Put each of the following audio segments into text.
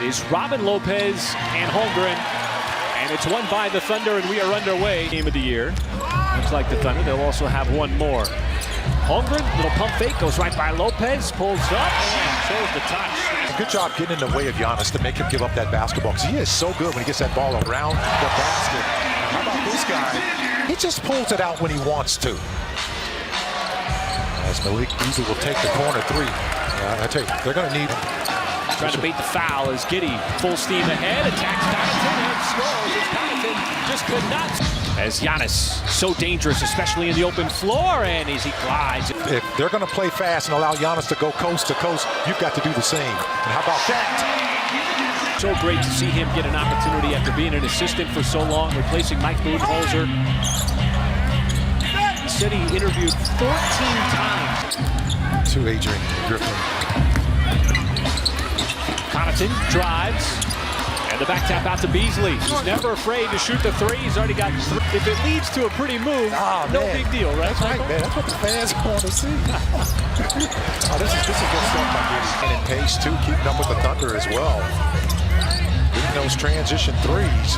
is Robin Lopez and Holmgren. And it's won by the Thunder, and we are underway. Game of the year. Looks like the Thunder, they'll also have one more. Holmgren, little pump fake, goes right by Lopez, pulls up, and shows the touch. Good job getting in the way of Giannis to make him give up that basketball, because he is so good when he gets that ball around the basket. How about this guy? He just pulls it out when he wants to. As Malik Beasley will take the corner three. I tell you, they're going to need him. Trying to bait the foul as Giddey full steam ahead, attacks Connaughton and scores as Connaughton just could not. As Giannis, so dangerous, especially in the open floor, and as he glides. If they're going to play fast and allow Giannis to go coast to coast, you've got to do the same. And how about that? So great to see him get an opportunity after being an assistant for so long, replacing Mike Budenholzer. He said he interviewed 14 times. To Adrian Griffin. Connaughton drives, and the back tap out to Beasley. He's never afraid to shoot the three. He's already got three. If it leads to a pretty move, no big deal, right? That's right, man. That's what the fans want to see. This is good stuff by Giddey. And in pace, too, keeping up with the Thunder as well. Getting those transition threes.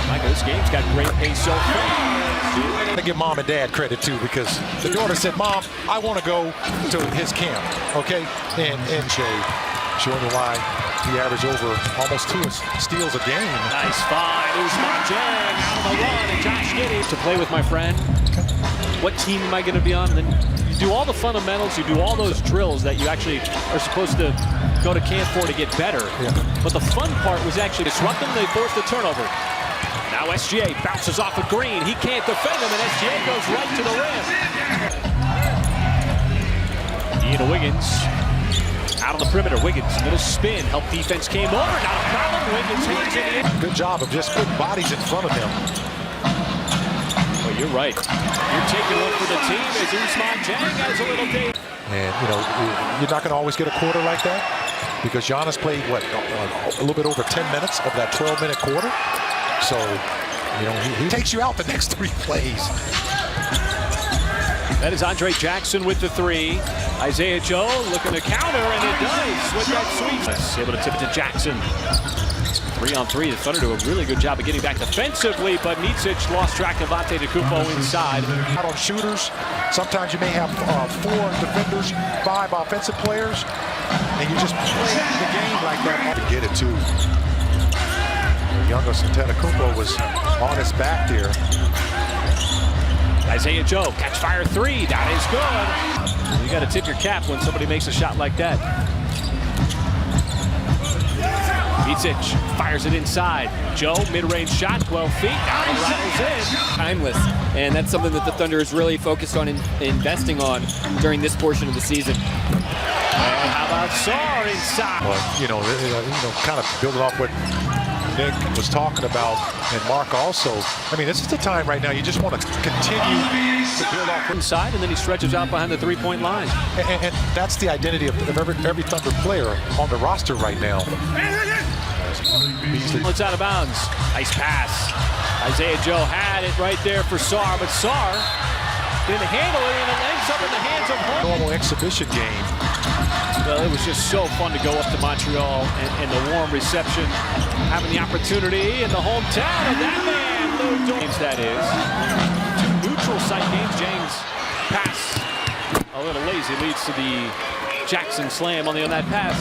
Michael, this game's got great pace so far. I give mom and dad credit too, because the daughter said, "Mom, I want to go to his camp." Okay, and Jay showing you why he averaged over almost 2 steals a game. Nice find, Ousmane Dieng out of the run, and Josh Giddey to play with my friend. What team am I going to be on? Then you do all the fundamentals, you do all those drills that you actually are supposed to go to camp for to get better. Yeah. But the fun part was actually disrupt them. They forced a turnover. Now SGA bounces off of Green. He can't defend him, and SGA goes right to the rim. Ian Wiggins out on the perimeter. Wiggins, little spin. Help defense came over. Not a problem. Wiggins hands it in. Good job of just putting bodies in front of him. Well, you're right. You're taking one for the team as Ousmane Dieng has a little day. And, you know, you're not going to always get a quarter like that, because Giannis played, what, a little bit over 10 minutes of that 12-minute quarter. So, you know, he takes you out the next 3 plays. That is Andre Jackson with the three. Isaiah Joe looking to counter, and it does with that sweep. Able to tip it to Jackson. 3-on-3. The Thunder do a really good job of getting back defensively, but Micic lost track of Antetokounmpo inside. Out on shooters, sometimes you may have 4 defenders, 5 offensive players, and you just play the game like that to get it too. Youngest Antetokounmpo was on his back there. Isaiah Joe, catch fire 3, that is good. You got to tip your cap when somebody makes a shot like that. Micic fires it inside. Joe, mid-range shot, 12 feet, down and rattles in. Timeless, and that's something that the Thunder is really focused on investing on during this portion of the season. And how about Sarr inside? Well, you know, kind of building off what Nick was talking about, and Mark also. I mean, this is the time right now you just want to continue to build off inside, and then he stretches out behind the three-point line. And that's the identity of every Thunder player on the roster right now. Beasley. It's out of bounds. Nice pass. Isaiah Joe had it right there for Sarr, but Sarr didn't handle it, and it ends up in the hands of Holmgren. Normal exhibition game. Well, it was just so fun to go up to Montreal and the warm reception, having the opportunity in the hometown of that man, Lou Dort. That is. 2 neutral site games. James pass a little lazy, leads to the Jackson slam on that pass.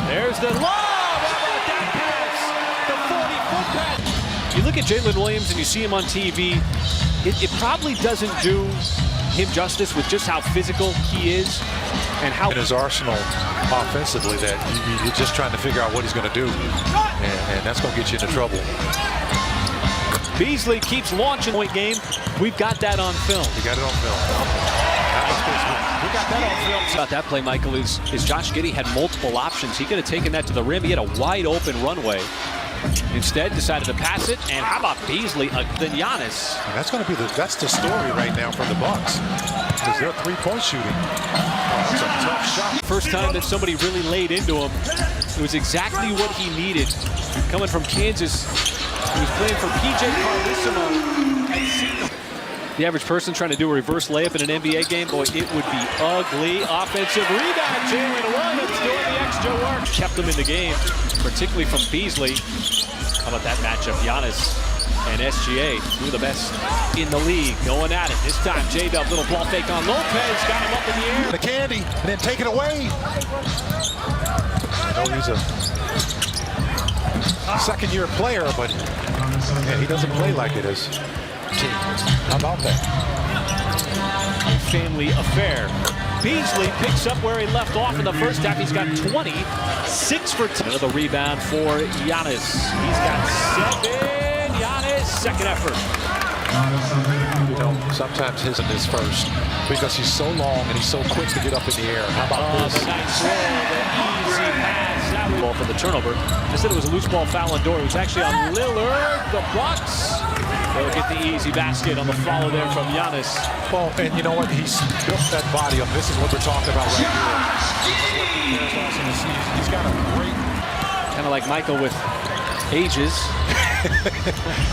There's the lob. How about that pass? The 40-foot pass. You look at Jalen Williams and you see him on TV. It probably doesn't do him justice with just how physical he is and how in his arsenal offensively that you're just trying to figure out what he's going to do, and that's going to get you into trouble. Beasley keeps launching point game. We've got that on film. You got it on film. We got that on film. About that play, Michael, is Josh Giddey had multiple options. He could have taken that to the rim. He had a wide open runway. Instead, decided to pass it, and how about Beasley than Giannis? And that's going to be that's the story right now for the Bucks, because they're 3-point shooting. That's a tough shot. First time that somebody really laid into him. It was exactly what he needed. Coming from Kansas, he was playing for PJ Carlissimo. The average person trying to do a reverse layup in an NBA game, boy, it would be ugly. Offensive rebound, Jalen Williams doing the extra work. Kept them in the game, particularly from Beasley. How about that matchup? Giannis and SGA, two of the best in the league, going at it. This time, J-Dub, little ball fake on Lopez, got him up in the air. The candy, and then take it away. I know he's a second-year player, but yeah, he doesn't play like it is. How about that? Family affair. Beasley picks up where he left off in the first half. He's got 20, 6 for 10. Another rebound for Giannis. He's got 7. Giannis, second effort. You know, sometimes his is first because he's so long and he's so quick to get up in the air. How about this? The nice roll, the easy pass. That was ball for the turnover. I said it was a loose ball foul on Dort. It was actually on Lillard. The Bucks. They'll get the easy basket on the follow there from Giannis. Well, and you know what? He's built that body up. This is what we're talking about right here. He's got a great... Kind of like Michael with ages.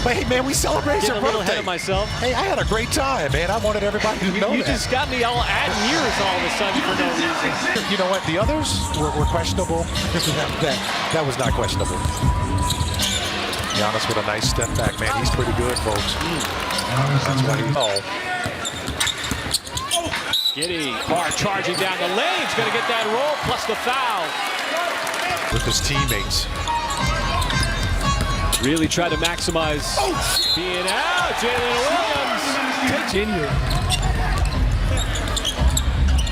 Hey, man, we celebrated your Getting a little ahead birthday. of myself. Hey, I had a great time, man. I wanted everybody to know You that. just got me all adding years all of a sudden for no reason. You know what? The others were questionable. That was not questionable. Giannis with a nice step back, man. He's pretty good, folks. That's why he's... Giddy, Carr charging down the lane. He's going to get that roll plus the foul. With his teammates. Really try to maximize being out. Jalen Williams. Continue.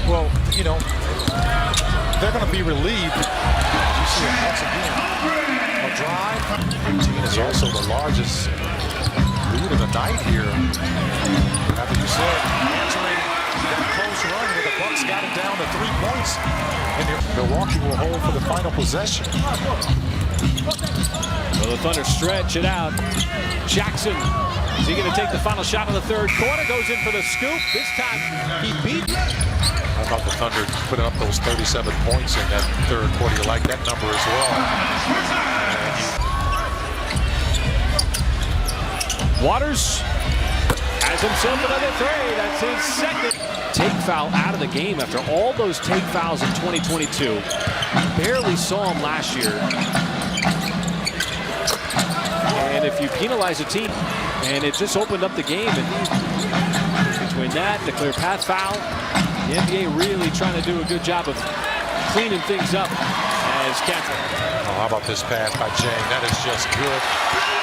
Well, you know, they're going to be relieved. You see it once again. A drive. 18 is also the largest lead of the night here. After you said, answering that close run where the Bucks got it down to 3 points. And Milwaukee will hold for the final possession. Well, the Thunder stretch it out. Jackson, is he going to take the final shot of the third quarter? Goes in for the scoop. This time he beat. How about the Thunder putting up those 37 points in that third quarter? You like that number as well. Waters has himself another three. That's his second. Take foul out of the game after all those take fouls in 2022. Barely saw him last year. And if you penalize a team, and it just opened up the game, and between that and the clear path foul, the NBA really trying to do a good job of cleaning things up as Catherine. Oh, how about this pass by Jang? That is just good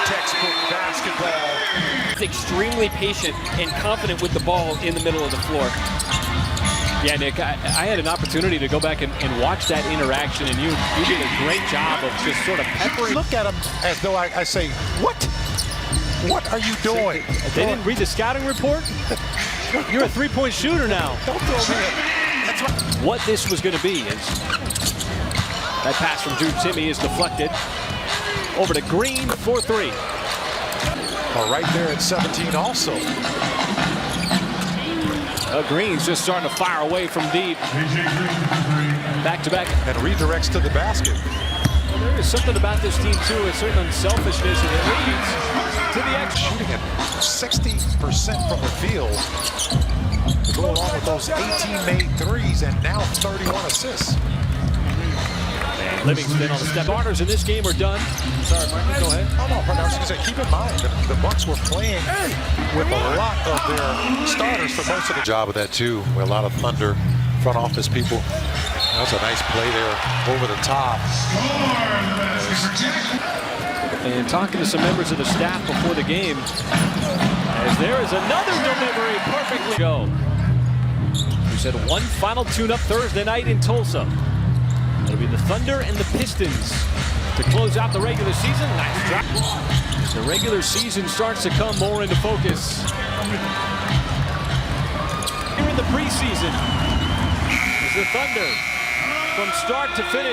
textbook basketball. He's extremely patient and confident with the ball in the middle of the floor. Yeah, Nick, I had an opportunity to go back and watch that interaction, and you did a great job of just sort of peppering. Look at him as though I say, what? What are you doing? They didn't read the scouting report? You're a three-point shooter now. Don't throw me in. That's right. What this was going to be is that pass from Drew Timme is deflected. Over to Green for 3. Well, right there at 17 also. Green's just starting to fire away from deep. Back-to-back. And redirects to the basket. Well, there is something about this team, too, a certain unselfishness, and it leads to the X. Shooting at 60% from the field. To go along with those 18 made threes and now 31 assists. And Livingston on the step. Starters in this game are done. Sorry, Martin, go ahead. Oh, no, I was going to say, keep in mind, the Bucks were playing with a lot of their starters for most of the job of that, too. With a lot of Thunder front office people. That's a nice play there over the top. And talking to some members of the staff before the game, as there is another delivery perfectly go. We said one final tune-up Thursday night in Tulsa. It'll be the Thunder and the Pistons to close out the regular season. Nice drop. As the regular season starts to come more into focus. Here in the preseason is the Thunder from start to finish.